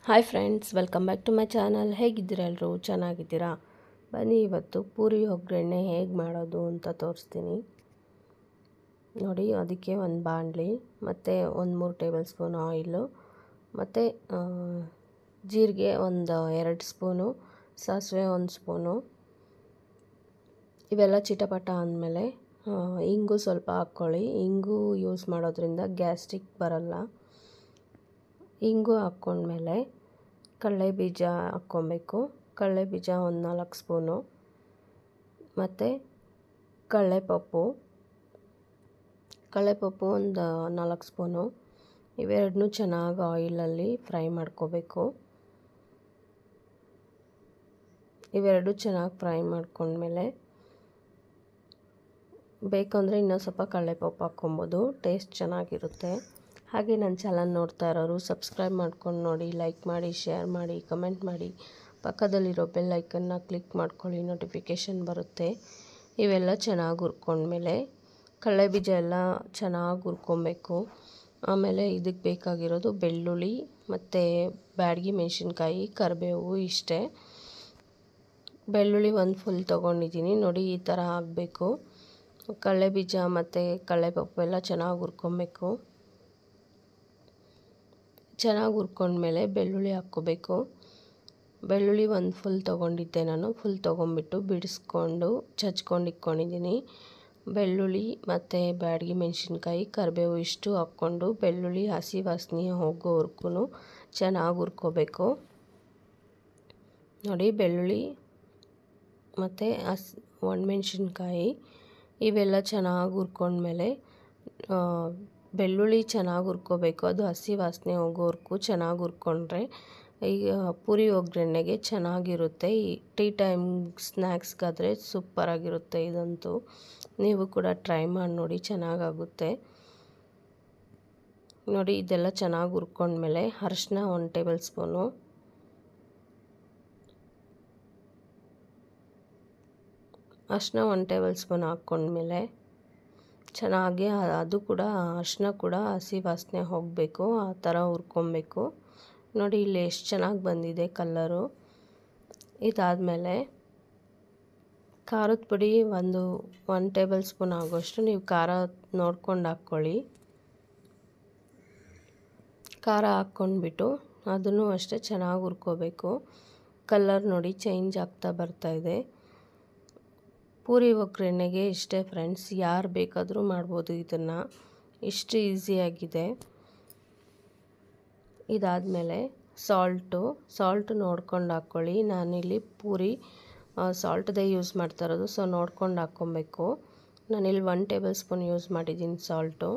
Hi friends, welcome back to my channel. ಹೇಗಿದ್ದೀರಾ ಎಲ್ಲರೂ? ಚೆನ್ನಾಗಿದ್ದೀರಾ? ಬನ್ನಿ ಇವತ್ತು ಪೂರಿ ಒಗ್ಗರಣೆ ಹೇಗೆ ಮಾಡೋದು ಅಂತ ತೋರಿಸ್ತೀನಿ ನೋಡಿ. ಅದಕ್ಕೆ ಒಂದು ಬಾಣಲಿ ಮತ್ತು ಒಂದು 3 ಟೇಬಲ್ ಸ್ಪೂನ್ ಆಯಿಲು ಮತ್ತು ಜೀರಿಗೆ ಒಂದು 2 ಸ್ಪೂನು, ಸಾಸಿವೆ 1 ಸ್ಪೂನು. ಇವೆಲ್ಲ ಚಿಟಪಟ ಅಂದಮೇಲೆ ಇಂಗು ಸ್ವಲ್ಪ ಹಾಕ್ಕೊಳ್ಳಿ. ಇಂಗು ಯೂಸ್ ಮಾಡೋದ್ರಿಂದ ಗ್ಯಾಸ್ಟ್ರಿಕ್ ಬರಲ್ಲ. ಇಂಗು ಹಾಕ್ಕೊಂಡ್ಮೇಲೆ ಕಡಲೆ ಬೀಜ ಹಾಕ್ಕೊಬೇಕು. ಕಡಲೆ ಬೀಜ ಒಂದು 4 ಸ್ಪೂನು ಮತ್ತು ಕಡಲೆಪಪ್ಪು ಒಂದು 4 ಸ್ಪೂನು. ಇವೆರಡನ್ನೂ ಚೆನ್ನಾಗಿ ಆಯಿಲಲ್ಲಿ ಫ್ರೈ ಮಾಡ್ಕೋಬೇಕು. ಇವೆರಡು ಚೆನ್ನಾಗಿ ಫ್ರೈ ಮಾಡ್ಕೊಂಡ್ಮೇಲೆ ಬೇಕಂದರೆ ಇನ್ನೊಂದು ಸ್ವಲ್ಪ ಕಡಲೆಪಪ್ಪು ಹಾಕ್ಕೊಬೋದು, ಟೇಸ್ಟ್ ಚೆನ್ನಾಗಿರುತ್ತೆ. ಹಾಗೆ ನನ್ನ ಚಾನಲ್ ನೋಡ್ತಾ ಇರೋರು ಸಬ್ಸ್ಕ್ರೈಬ್ ಮಾಡ್ಕೊಂಡು ನೋಡಿ, ಲೈಕ್ ಮಾಡಿ, ಶೇರ್ ಮಾಡಿ, ಕಮೆಂಟ್ ಮಾಡಿ. ಪಕ್ಕದಲ್ಲಿರೋ ಬೆಲ್ ಐಕನ್ನ ಕ್ಲಿಕ್ ಮಾಡ್ಕೊಳ್ಳಿ, ನೋಟಿಫಿಕೇಷನ್ ಬರುತ್ತೆ. ಇವೆಲ್ಲ ಚೆನ್ನಾಗಿ ಹುರ್ಕೊಂಡ್ಮೇಲೆ ಕಡಲೆ ಬೀಜ ಎಲ್ಲ ಚೆನ್ನಾಗಿ ಹುರ್ಕೊಬೇಕು. ಆಮೇಲೆ ಇದಕ್ಕೆ ಬೇಕಾಗಿರೋದು ಬೆಳ್ಳುಳ್ಳಿ ಮತ್ತು ಬ್ಯಾಡಗಿ ಮೆಣಸಿನ್ಕಾಯಿ, ಕರಿಬೇವು ಇಷ್ಟೇ. ಬೆಳ್ಳುಳ್ಳಿ ಒಂದು ಫುಲ್ ತೊಗೊಂಡಿದ್ದೀನಿ ನೋಡಿ, ಈ ಥರ ಆಗಬೇಕು. ಕಡಲೆ ಬೀಜ ಮತ್ತು ಕಡಲೆಪಪ್ಪು ಎಲ್ಲ ಚೆನ್ನಾಗಿ ಹುರ್ಕೊಬೇಕು. ಚೆನ್ನಾಗಿ ಹುರ್ಕೊಂಡ್ಮೇಲೆ ಬೆಳ್ಳುಳ್ಳಿ ಹಾಕ್ಕೋಬೇಕು. ಬೆಳ್ಳುಳ್ಳಿ ಒಂದು ಫುಲ್ ತೊಗೊಂಡಿದ್ದೆ ನಾನು. ಫುಲ್ ತೊಗೊಂಬಿಟ್ಟು ಬಿಡಿಸ್ಕೊಂಡು ಚಚ್ಕೊಂಡು ಇಟ್ಕೊಂಡಿದ್ದೀನಿ. ಬೆಳ್ಳುಳ್ಳಿ ಮತ್ತು ಬ್ಯಾಡಗಿ ಮೆಣಸಿನ್ಕಾಯಿ, ಕರಿಬೇವು ಇಷ್ಟು ಹಾಕ್ಕೊಂಡು ಬೆಳ್ಳುಳ್ಳಿ ಹಸಿ ವಾಸನೆ ಹೋಗೋವರೆಗೂ ಚೆನ್ನಾಗಿ ಹುರ್ಕೋಬೇಕು ನೋಡಿ. ಬೆಳ್ಳುಳ್ಳಿ ಮತ್ತು ಒಣಮೆಣ್ಸಿನ್ಕಾಯಿ ಇವೆಲ್ಲ ಚೆನ್ನಾಗಿ ಹುರ್ಕೊಂಡ್ಮೇಲೆ ಬೆಳ್ಳುಳ್ಳಿ ಚೆನ್ನಾಗಿ ಹುರ್ಕೋಬೇಕು. ಅದು ಹಸಿ ವಾಸನೆ ಹೋಗೋವರೆಗೂ ಚೆನ್ನಾಗಿ ಹುರ್ಕೊಂಡ್ರೆ ಈಗ ಪೂರಿ ಒಗ್ಗರಣೆಗೆ ಚೆನ್ನಾಗಿರುತ್ತೆ. ಈ ಟೀ ಟೈಮ್ ಸ್ನ್ಯಾಕ್ಸ್ಗಾದರೆ ಸೂಪರಾಗಿರುತ್ತೆ ಇದಂತೂ. ನೀವು ಕೂಡ ಟ್ರೈ ಮಾಡಿ ನೋಡಿ, ಚೆನ್ನಾಗಾಗುತ್ತೆ ನೋಡಿ. ಇದೆಲ್ಲ ಚೆನ್ನಾಗಿ ಹುರ್ಕೊಂಡ್ಮೇಲೆ ಅರಿಶಿನ 1 ಟೇಬಲ್ ಸ್ಪೂನು, ಅರಿಶಿನ 1 ಟೇಬಲ್ ಸ್ಪೂನ್ ಹಾಕ್ಕೊಂಡ್ಮೇಲೆ ಚೆನ್ನಾಗಿ ಅದು ಕೂಡ ಅರಿಶಿನ ಕೂಡ ಹಸಿ ವಾಸನೆ ಹೋಗಬೇಕು, ಆ ಥರ ಹುರ್ಕೊಬೇಕು ನೋಡಿ. ಇಲ್ಲಿ ಎಷ್ಟು ಚೆನ್ನಾಗಿ ಬಂದಿದೆ ಕಲ್ಲರು. ಇದಾದಮೇಲೆ ಖಾರದ ಪುಡಿ 1 ಟೇಬಲ್ ಸ್ಪೂನ್ ಆಗೋಷ್ಟು ನೀವು ಖಾರ ನೋಡ್ಕೊಂಡು ಹಾಕ್ಕೊಳ್ಳಿ. ಖಾರ ಹಾಕ್ಕೊಂಡ್ಬಿಟ್ಟು ಅದನ್ನು ಅಷ್ಟೇ ಚೆನ್ನಾಗಿ ಹುರ್ಕೋಬೇಕು. ಕಲ್ಲರ್ ನೋಡಿ ಚೇಂಜ್ ಆಗ್ತಾ ಬರ್ತಾಯಿದೆ. ಪೂರಿ ಒಗ್ಗರಣೆಗೆ ಇಷ್ಟೇ ಫ್ರೆಂಡ್ಸ್, ಯಾರು ಬೇಕಾದರೂ ಮಾಡ್ಬೋದು ಇದನ್ನು, ಇಷ್ಟು ಈಸಿಯಾಗಿದೆ. ಇದಾದಮೇಲೆ ಸಾಲ್ಟು ನೋಡ್ಕೊಂಡು ಹಾಕ್ಕೊಳ್ಳಿ. ನಾನಿಲ್ಲಿ ಪೂರಿ ಸಾಲ್ಟ್ದೇ ಯೂಸ್ ಮಾಡ್ತಾ ಇರೋದು, ಸೊ ನೋಡ್ಕೊಂಡು ಹಾಕ್ಕೊಬೇಕು. ನಾನಿಲ್ಲಿ 1 ಟೇಬಲ್ ಸ್ಪೂನ್ ಯೂಸ್ ಮಾಡಿದ್ದೀನಿ ಸಾಲ್ಟು.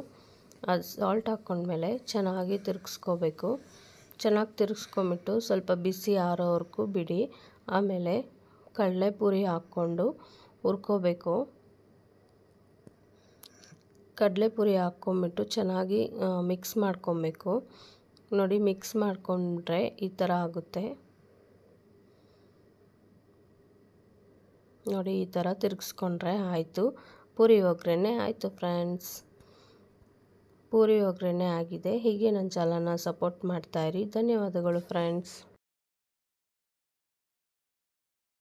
ಅದು ಸಾಲ್ಟ್ ಹಾಕ್ಕೊಂಡ್ಮೇಲೆ ಚೆನ್ನಾಗಿ ತಿರುಗಿಸ್ಕೋಬೇಕು. ಚೆನ್ನಾಗಿ ತಿರುಗಿಸ್ಕೊಂಬಿಟ್ಟು ಸ್ವಲ್ಪ ಬಿಸಿ ಆರೋವರೆಗೂ ಬಿಡಿ. ಆಮೇಲೆ ಕಡಲೆ ಪೂರಿ ಹಾಕ್ಕೊಂಡು ಹುರ್ಕೋಬೇಕು. ಕಡಲೆಪುರಿ ಹಾಕ್ಕೊಂಬಿಟ್ಟು ಚೆನ್ನಾಗಿ ಮಿಕ್ಸ್ ಮಾಡ್ಕೊಬೇಕು ನೋಡಿ. ಮಿಕ್ಸ್ ಮಾಡ್ಕೊಂಡ್ರೆ ಈ ಥರ ಆಗುತ್ತೆ ನೋಡಿ. ಈ ಥರ ತಿರುಗಿಸ್ಕೊಂಡ್ರೆ ಆಯಿತು, ಪೂರಿ ಒಗ್ಗರಣೆ ಆಯಿತು ಫ್ರೆಂಡ್ಸ್. ಪೂರಿ ಒಗ್ಗರಣೆ ಆಗಿದೆ. ಹೀಗೆ ನನ್ನ ಚಾನಲ್ನ ಸಪೋರ್ಟ್ ಮಾಡ್ತಾಯಿರಿ. ಧನ್ಯವಾದಗಳು ಫ್ರೆಂಡ್ಸ್.